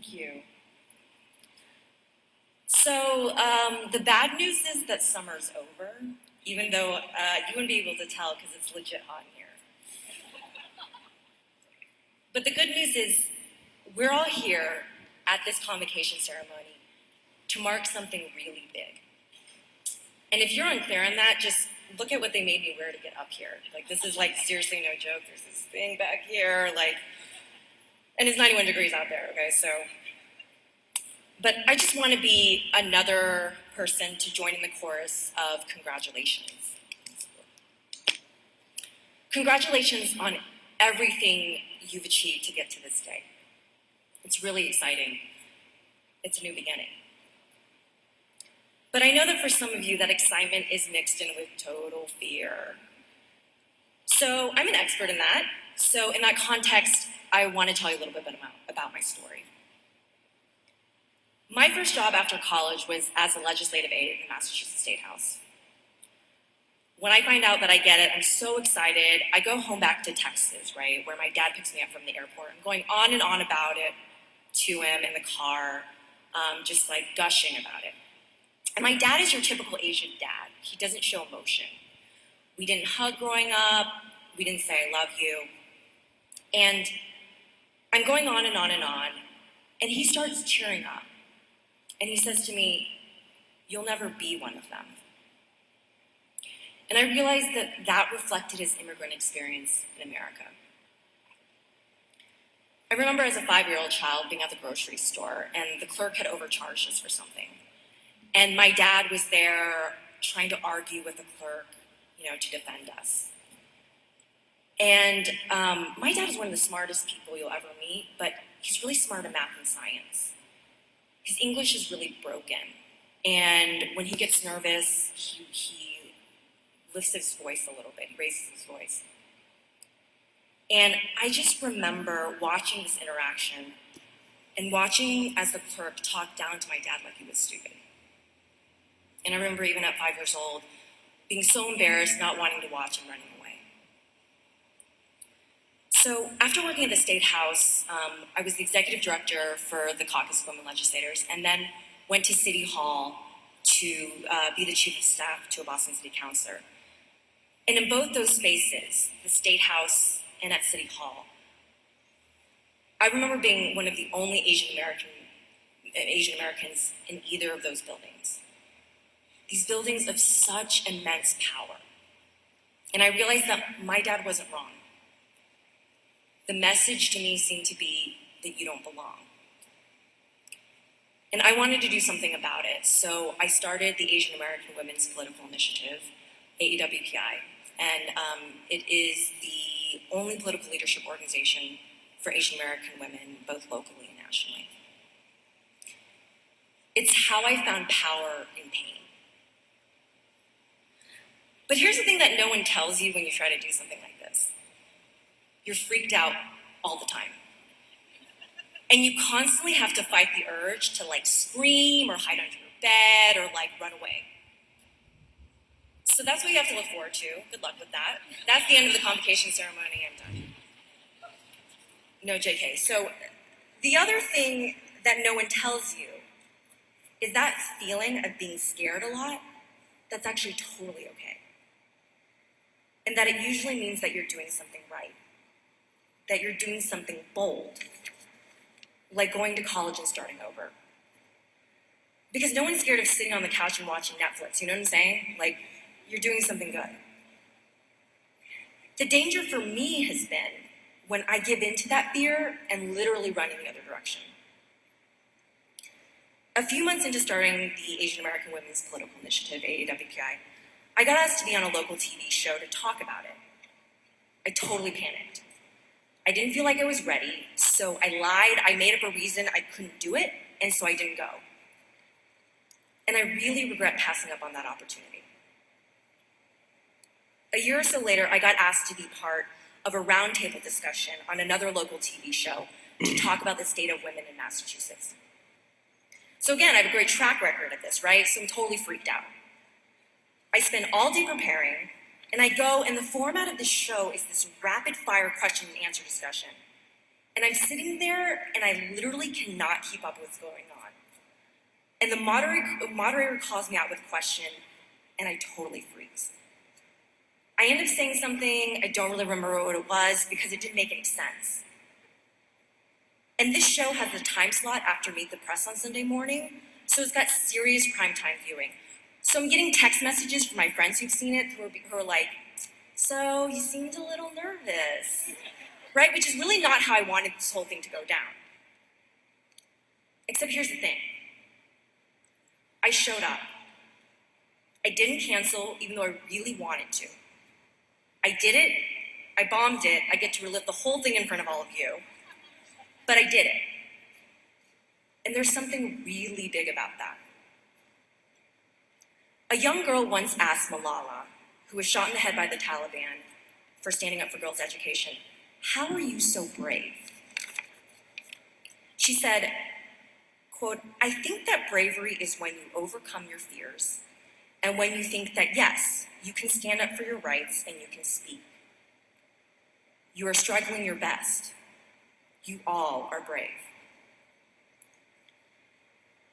Thank you. So the bad news is that summer's over, even though you wouldn't be able to tell because it's legit hot in here. But the good news is we're all here at this convocation ceremony to mark something really big. And if you're unclear on that, just look at what they made me wear to get up here. Like, this is like seriously no joke. There's this thing back here, like, and it's 91 degrees out there, okay, so. But I just want to be another person to join in the chorus of congratulations. Congratulations on everything you've achieved to get to this day. It's really exciting. It's a new beginning. But I know that for some of you, that excitement is mixed in with total fear. So I'm an expert in that. So in that context, I want to tell you a little bit about my story. My first job after college was as a legislative aide in the Massachusetts State House. When I find out that I get it, I'm so excited. I go home back to Texas, right, where my dad picks me up from the airport. I'm going on and on about it to him in the car, just like gushing about it. And my dad is your typical Asian dad. He doesn't show emotion. We didn't hug growing up. We didn't say, I love you. And I'm going on and on and on. And he starts tearing up. And he says to me, you'll never be one of them. And I realized that that reflected his immigrant experience in America. I remember as a 5-year-old child being at the grocery store, and the clerk had overcharged us for something. And my dad was there trying to argue with the clerk, to defend us. And my dad is one of the smartest people you'll ever meet, but he's really smart in math and science. His English is really broken. And when he gets nervous, he lifts his voice a little bit, he raises his voice. And I just remember watching this interaction and watching as the clerk talked down to my dad like he was stupid. And I remember even at 5 years old, being so embarrassed, not wanting to watch and running away. So after working at the State House, I was the executive director for the Caucus of Women Legislators, and then went to City Hall to be the chief of staff to a Boston City councilor. And in both those spaces, the State House and at City Hall, I remember being one of the only Asian Americans in either of those buildings. These buildings of such immense power. And I realized that my dad wasn't wrong. The message to me seemed to be that you don't belong. And I wanted to do something about it, so I started the Asian American Women's Political Initiative, AAWPI, and it is the only political leadership organization for Asian American women, both locally and nationally. It's how I found power in pain. But here's the thing that no one tells you when you try to do something like this. You're freaked out all the time. And you constantly have to fight the urge to scream or hide under your bed or run away. So that's what you have to look forward to. Good luck with that. That's the end of the convocation ceremony. I'm done. No, JK. So the other thing that no one tells you is that feeling of being scared a lot, that's actually totally okay. And that it usually means that you're doing something right, that you're doing something bold, like going to college and starting over. Because no one's scared of sitting on the couch and watching Netflix, you know what I'm saying? You're doing something good. The danger for me has been when I give in to that fear and literally run in the other direction. A few months into starting the Asian American Women's Political Initiative, AAWPI, I got asked to be on a local TV show to talk about it. I totally panicked. I didn't feel like I was ready, so I lied, I made up a reason I couldn't do it, and so I didn't go. And I really regret passing up on that opportunity. A year or so later, I got asked to be part of a roundtable discussion on another local TV show to talk about the state of women in Massachusetts. So again, I have a great track record at this, right? So I'm totally freaked out. I spend all day preparing, and I go, and the format of the show is this rapid-fire question and answer discussion. And I'm sitting there and I literally cannot keep up with what's going on. And the moderator calls me out with a question and I totally freeze. I end up saying something, I don't really remember what it was because it didn't make any sense. And this show has a time slot after Meet the Press on Sunday morning, so it's got serious primetime viewing. So I'm getting text messages from my friends who've seen it who are like, so you seemed a little nervous, right? Which is really not how I wanted this whole thing to go down. Except here's the thing. I showed up. I didn't cancel, even though I really wanted to. I did it, I bombed it, I get to relive the whole thing in front of all of you, but I did it. And there's something really big about that. A young girl once asked Malala, who was shot in the head by the Taliban for standing up for girls' education, "How are you so brave?" She said, quote, "I think that bravery is when you overcome your fears and when you think that, yes, you can stand up for your rights and you can speak. You are struggling your best. You all are brave."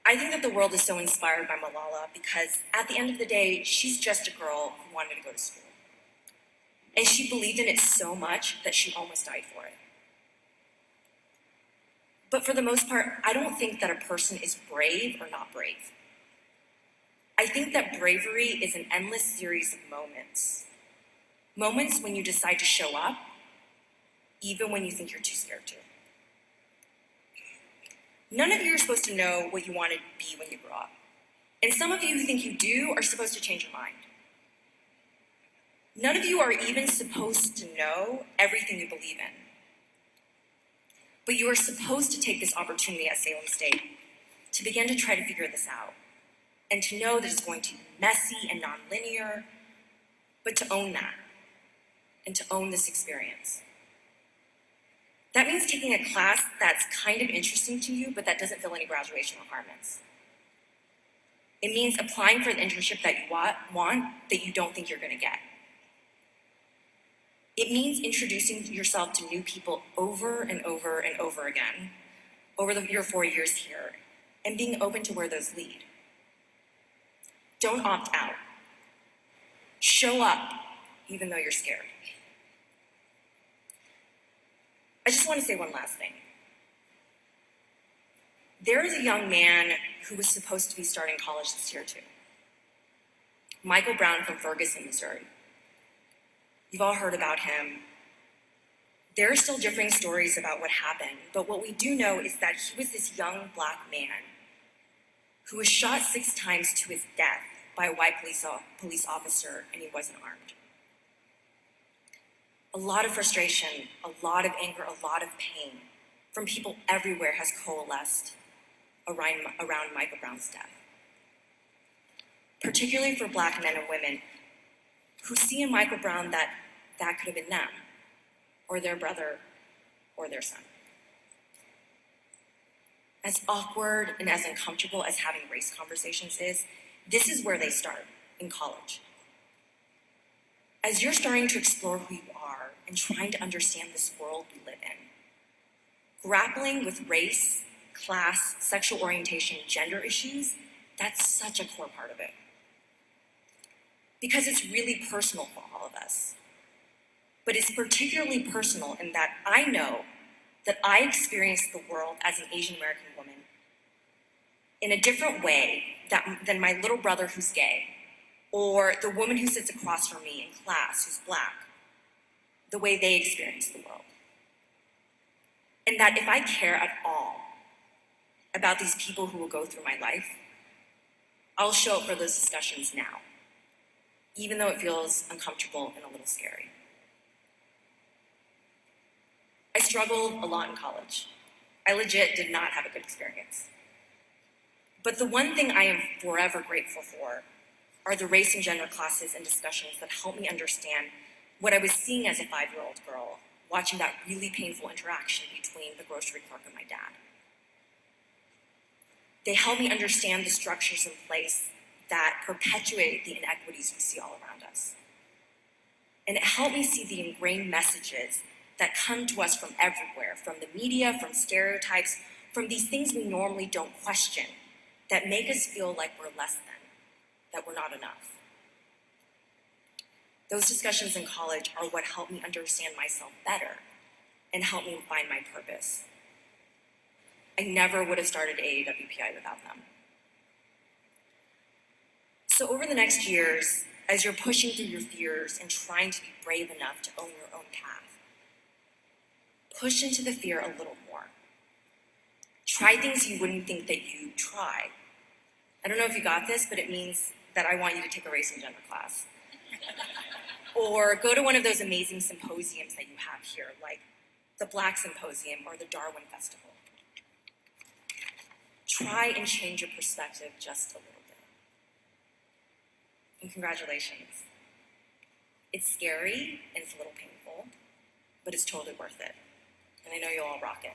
I think that the world is so inspired by Malala because at the end of the day, she's just a girl who wanted to go to school. And she believed in it so much that she almost died for it. But for the most part, I don't think that a person is brave or not brave. I think that bravery is an endless series of moments. Moments when you decide to show up, even when you think you're too scared to. None of you are supposed to know what you want to be when you grow up. And some of you who think you do are supposed to change your mind. None of you are even supposed to know everything you believe in. But you are supposed to take this opportunity at Salem State to begin to try to figure this out. And to know that it's going to be messy and nonlinear, but to own that. And to own this experience. That means taking a class that's kind of interesting to you, but that doesn't fill any graduation requirements. It means applying for the internship that you want that you don't think you're going to get. It means introducing yourself to new people over and over and over again over your 4 years here, and being open to where those lead. Don't opt out. Show up, even though you're scared. I just want to say one last thing. There is a young man who was supposed to be starting college this year too. Michael Brown from Ferguson, Missouri. You've all heard about him. There are still differing stories about what happened, but what we do know is that he was this young Black man who was shot 6 times to his death by a white police officer, and he wasn't armed. A lot of frustration, a lot of anger, a lot of pain from people everywhere has coalesced around Michael Brown's death. Particularly for Black men and women who see in Michael Brown that could have been them, or their brother, or their son. As awkward and as uncomfortable as having race conversations is, this is where they start, in college. As you're starting to explore who you are and trying to understand this world we live in, grappling with race, class, sexual orientation, gender issues, that's such a core part of it. Because it's really personal for all of us. But it's particularly personal in that I know that I experienced the world as an Asian American woman in a different way than my little brother who's gay, or the woman who sits across from me in class who's Black, the way they experience the world. And that if I care at all about these people who will go through my life, I'll show up for those discussions now, even though it feels uncomfortable and a little scary. I struggled a lot in college. I legit did not have a good experience. But the one thing I am forever grateful for are the race and gender classes and discussions that helped me understand what I was seeing as a 5-year-old girl, watching that really painful interaction between the grocery clerk and my dad. They helped me understand the structures in place that perpetuate the inequities we see all around us. And it helped me see the ingrained messages that come to us from everywhere, from the media, from stereotypes, from these things we normally don't question, that make us feel like we're less than, that we're not enough. Those discussions in college are what helped me understand myself better and helped me find my purpose. I never would have started AAWPI without them. So over the next years, as you're pushing through your fears and trying to be brave enough to own your own path, push into the fear a little more. Try things you wouldn't think that you'd try. I don't know if you got this, but it means that I want you to take a race and gender class. Or go to one of those amazing symposiums that you have here, like the Black Symposium or the Darwin Festival. Try and change your perspective just a little bit. And congratulations. It's scary and it's a little painful, but it's totally worth it. And I know you'll all rock it.